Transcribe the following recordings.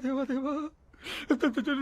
देवा देवा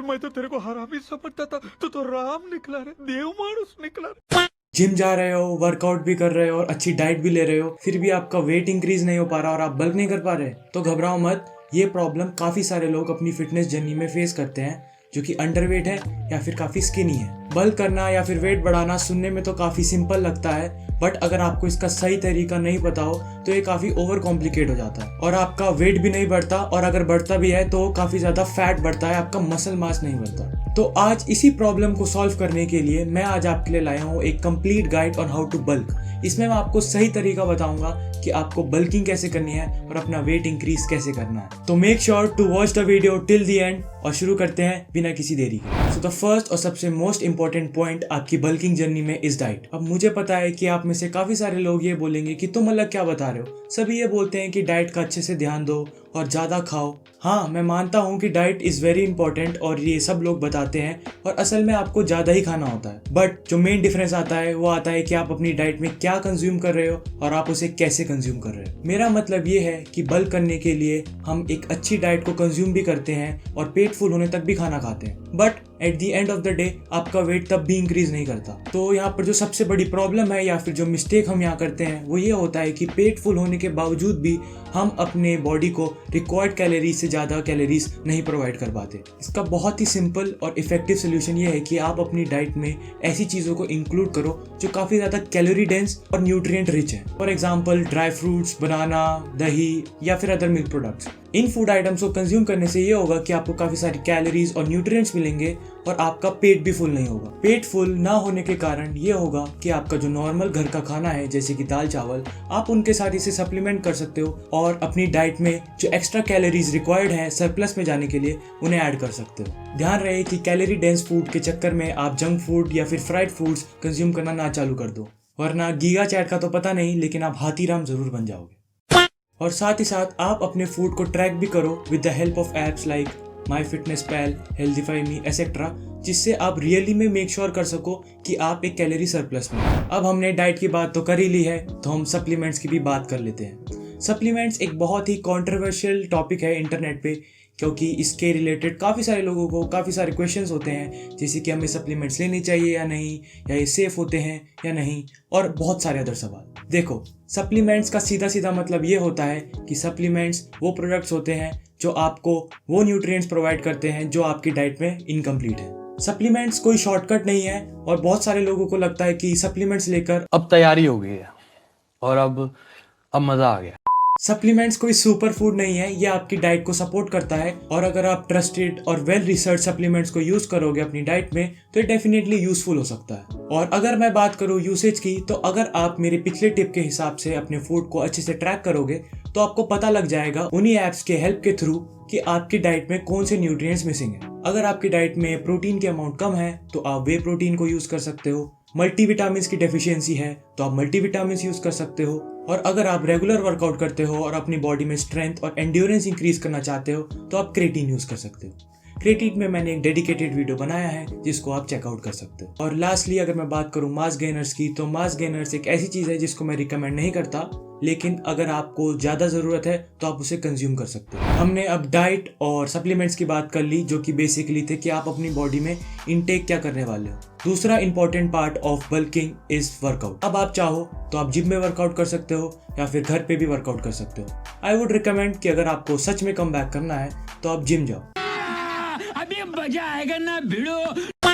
मैं तो तेरे को हरामी समझता था, तो राम निकला रे, देव मानुस निकला रे। जिम जा रहे हो, वर्कआउट भी कर रहे हो और अच्छी डाइट भी ले रहे हो, फिर भी आपका वेट इंक्रीज नहीं हो पा रहा और आप बल्क नहीं कर पा रहे, तो घबराओ मत। ये प्रॉब्लम काफी सारे लोग अपनी फिटनेस जर्नी में फेस करते हैं, जो कि अंडरवेट है या फिर काफी स्किनी है। बल्क करना या फिर वेट बढ़ाना सुनने में तो काफी सिंपल लगता है, बट अगर आपको इसका सही तरीका नहीं पता हो तो ये काफी ओवर कॉम्प्लिकेट हो जाता है और आपका वेट भी नहीं बढ़ता, और अगर बढ़ता भी है तो काफी ज्यादा फैट बढ़ता है, आपका मसल मास नहीं बढ़ता। तो आज इसी प्रॉब्लम को सॉल्व करने के लिए मैं आज आपके लिए लाया हूँ एक complete guide on how to bulk. इसमें मैं आपको सही तरीका बताऊंगा कि आपको बल्किंग कैसे करनी है और अपना वेट इंक्रीज कैसे करना है। तो make sure to watch the video till the end और शुरू करते हैं बिना किसी देरी के। सो द फर्स्ट और सबसे मोस्ट इंपॉर्टेंट पॉइंट आपकी बल्किंग जर्नी में इज डाइट। अब मुझे पता है कि आप में से काफी सारे लोग ये बोलेंगे कि तुम अलग क्या बता रहे हो, सभी ये बोलते हैं कि डाइट का अच्छे से ध्यान दो और ज्यादा खाओ। हाँ, मैं मानता हूँ कि डाइट इज वेरी इंपॉर्टेंट और ये सब लोग बताते हैं, और असल में आपको ज्यादा ही खाना होता है, बट जो मेन डिफरेंस आता है वो आता है कि आप अपनी डाइट में क्या कंज्यूम कर रहे हो और आप उसे कैसे कंज्यूम कर रहे हो। मेरा मतलब ये है कि बल्क करने के लिए हम एक अच्छी डाइट को कंज्यूम भी करते हैं और पेट फुल होने तक भी खाना खाते हैं, but at the end of the day आपका वेट तब भी इंक्रीज नहीं करता। तो यहाँ पर जो सबसे बड़ी प्रॉब्लम है या फिर जो मिस्टेक हम यहाँ करते हैं वो ये होता है कि पेट फुल होने के बावजूद भी हम अपने बॉडी को रिक्वायर्ड कैलोरीज से ज़्यादा कैलोरीज नहीं प्रोवाइड कर पाते। इसका बहुत ही सिंपल और इफेक्टिव सोल्यूशन ये है कि आप अपनी डाइट में ऐसी चीज़ों को इंक्लूड करो जो काफ़ी ज़्यादा कैलोरी डेंस और न्यूट्रिएंट रिच है। फॉर एग्जाम्पल ड्राई फ्रूट्स, बनाना, दही या फिर अदर मिल्क प्रोडक्ट्स। इन फूड आइटम्स को कंज्यूम करने से ये होगा कि आपको काफी सारी कैलोरीज और न्यूट्रिएंट्स मिलेंगे और आपका पेट भी फुल नहीं होगा। पेट फुल ना होने के कारण ये होगा कि आपका जो नॉर्मल घर का खाना है जैसे कि दाल चावल, आप उनके साथ इसे सप्लीमेंट कर सकते हो और अपनी डाइट में जो एक्स्ट्रा कैलोरीज रिक्वायर्ड है सरप्लस में जाने के लिए उन्हें ऐड कर सकते हो। ध्यान रहे कि कैलोरी डेंस फूड के चक्कर में आप जंक फूड या फिर फ्राइड फूड्स कंज्यूम करना ना चालू कर दो, वरना गीगा चैट का तो पता नहीं लेकिन आप हाथीराम जरूर बन जाओगे। और साथ ही साथ आप अपने फूड को ट्रैक भी करो with the help of apps like MyFitnessPal, HealthifyMe etcetera, जिससे आप रियली में मेक श्योर कर सको कि आप एक कैलोरी सरप्लस में। अब हमने डाइट की बात तो कर ही ली है, तो हम सप्लीमेंट्स की भी बात कर लेते हैं। सप्लीमेंट्स एक बहुत ही कॉन्ट्रोवर्शियल टॉपिक है इंटरनेट पे, क्योंकि इसके रिलेटेड काफ़ी सारे लोगों को काफ़ी सारे क्वेश्चंस होते हैं, जैसे कि हमें सप्लीमेंट्स लेने चाहिए या नहीं, या ये सेफ होते हैं या नहीं, और बहुत सारे अदर सवाल। देखो, सप्लीमेंट्स का सीधा सीधा मतलब ये होता है कि सप्लीमेंट्स वो प्रोडक्ट्स होते हैं जो आपको वो न्यूट्रिएंट्स प्रोवाइड करते हैं जो आपकी डाइट में इनकम्प्लीट है। सप्लीमेंट्स कोई शॉर्टकट नहीं है, और बहुत सारे लोगों को लगता है कि सप्लीमेंट्स लेकर अब तैयारी हो गई है और अब मजा आ गया। सप्लीमेंट्स कोई सुपर फूड नहीं है, ये आपकी डाइट को सपोर्ट करता है, और अगर आप ट्रस्टेड और वेल रिसर्च सप्लीमेंट्स को यूज करोगे अपनी डाइट में तो ये डेफिनेटली यूजफुल हो सकता है। और अगर मैं बात करूँ यूसेज की, तो अगर आप मेरे पिछले टिप के हिसाब से अपने फूड को अच्छे से ट्रैक करोगे तो आपको पता लग जाएगा उन्हीं एप्स के हेल्प के थ्रू कि आपकी डाइट में कौन से न्यूट्रिएंट्स मिसिंग है। अगर आपकी डाइट में प्रोटीन के अमाउंट कम है तो आप वे प्रोटीन को यूज कर सकते हो। मल्टीविटामिन्स की डेफिशिएंसी है तो आप मल्टीविटामिन्स यूज कर सकते हो। और अगर आप रेगुलर वर्कआउट करते हो और अपनी बॉडी में स्ट्रेंथ और एंड्योरेंस इंक्रीज करना चाहते हो तो आप क्रेटीन यूज कर सकते हो। क्रेटीन में मैंने एक डेडिकेटेड वीडियो बनाया है जिसको आप चेकआउट कर सकते हो। और लास्टली अगर मैं बात करूं मास गेनर्स की, तो मास गेनर्स एक ऐसी चीज है जिसको मैं रिकमेंड नहीं करता, लेकिन अगर आपको ज्यादा जरूरत है तो आप उसे कंज्यूम कर सकते हो। हमने अब डाइट और सप्लीमेंट्स की बात कर ली, जो कि बेसिकली थे कि आप अपनी बॉडी में इनटेक क्या करने वाले हो। दूसरा important part of bulking is workout. अब आप चाहो तो आप जिम में वर्कआउट कर सकते हो या फिर घर पे भी वर्कआउट कर सकते हो। आई वुड रिकमेंड कि अगर आपको सच में कम बैक करना है तो आप जिम जाओ, अभी मजा आएगा ना भिड़ो।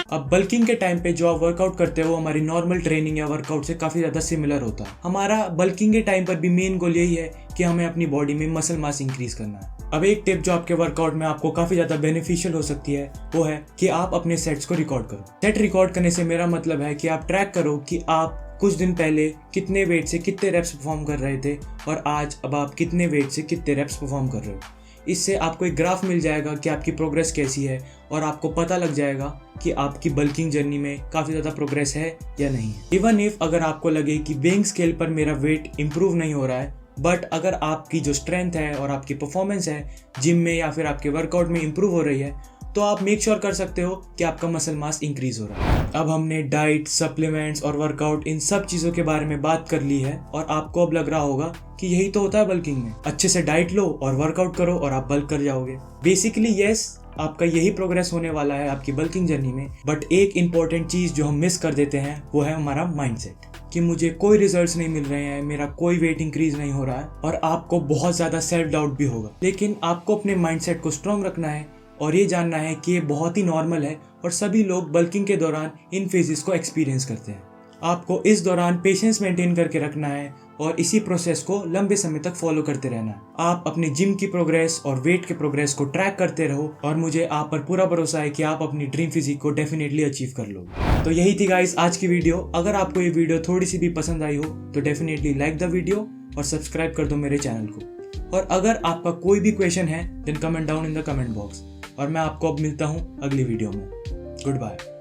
अब बल्किंग के टाइम पे जो आप वर्कआउट करते हो हमारी नॉर्मल ट्रेनिंग या वर्कआउट से काफी ज्यादा सिमिलर होता है। हमारा बल्किंग के टाइम पर भी मेन गोल यही है कि हमें अपनी बॉडी में मसल मास इंक्रीज करना है। अब एक टिप जो आपके वर्कआउट में आपको काफी ज्यादा बेनिफिशियल हो सकती है वो है कि आप अपने सेट्स को रिकॉर्ड करो। सेट रिकॉर्ड करने से मेरा मतलब है कि आप ट्रैक करो कि आप कुछ दिन पहले कितने वेट से कितने रेप्स परफॉर्म कर रहे थे और आज अब आप कितने वेट से कितने रेप्स परफॉर्म कर रहे हो। इससे आपको एक ग्राफ मिल जाएगा कि आपकी प्रोग्रेस कैसी है, और आपको पता लग जाएगा कि आपकी बल्किंग जर्नी में काफ़ी ज़्यादा प्रोग्रेस है या नहीं है। इवन इफ अगर आपको लगे कि वेइंग स्केल पर मेरा वेट इंप्रूव नहीं हो रहा है, बट अगर आपकी जो स्ट्रेंथ है और आपकी परफॉर्मेंस है जिम में या फिर आपके वर्कआउट में इंप्रूव हो रही है, तो आप मेक श्योर कर सकते हो कि आपका मसल मास इंक्रीज हो रहा है। अब हमने डाइट, सप्लीमेंट्स और वर्कआउट इन सब चीजों के बारे में बात कर ली है और आपको अब लग रहा होगा कि यही तो होता है बल्किंग में, अच्छे से डाइट लो और वर्कआउट करो और आप बल्क कर जाओगे। बेसिकली यस, आपका यही प्रोग्रेस होने वाला है आपकी बल्किंग जर्नी में। बट एक इंपॉर्टेंट चीज जो हम मिस कर देते हैं वो है हमारा माइंडसेट, कि मुझे कोई रिजल्ट्स नहीं मिल रहे हैं, मेरा कोई वेट इंक्रीज नहीं हो रहा है, और आपको बहुत ज्यादा सेल्फ डाउट भी होगा। लेकिन आपको अपने माइंडसेट को स्ट्रांग रखना है और ये जानना है कि ये बहुत ही नॉर्मल है और सभी लोग बल्किंग के दौरान इन फेजेस को एक्सपीरियंस करते हैं। आपको इस दौरान पेशेंस मेंटेन करके रखना है और इसी प्रोसेस को लंबे समय तक फॉलो करते रहना है। आप अपने जिम की प्रोग्रेस और वेट के प्रोग्रेस को ट्रैक करते रहो और मुझे आप पर पूरा भरोसा है कि आप अपनी ड्रीम फिजिक को डेफिनेटली अचीव कर लोगे। तो यही थी गाइस आज की वीडियो। अगर आपको ये वीडियो थोड़ी सी भी पसंद आई हो तो डेफिनेटली लाइक द वीडियो और सब्सक्राइब कर दो मेरे चैनल को। और अगर आपका कोई भी क्वेश्चन है then comment down in the comment box, और मैं आपको अब मिलता हूँ अगली वीडियो में। Good bye.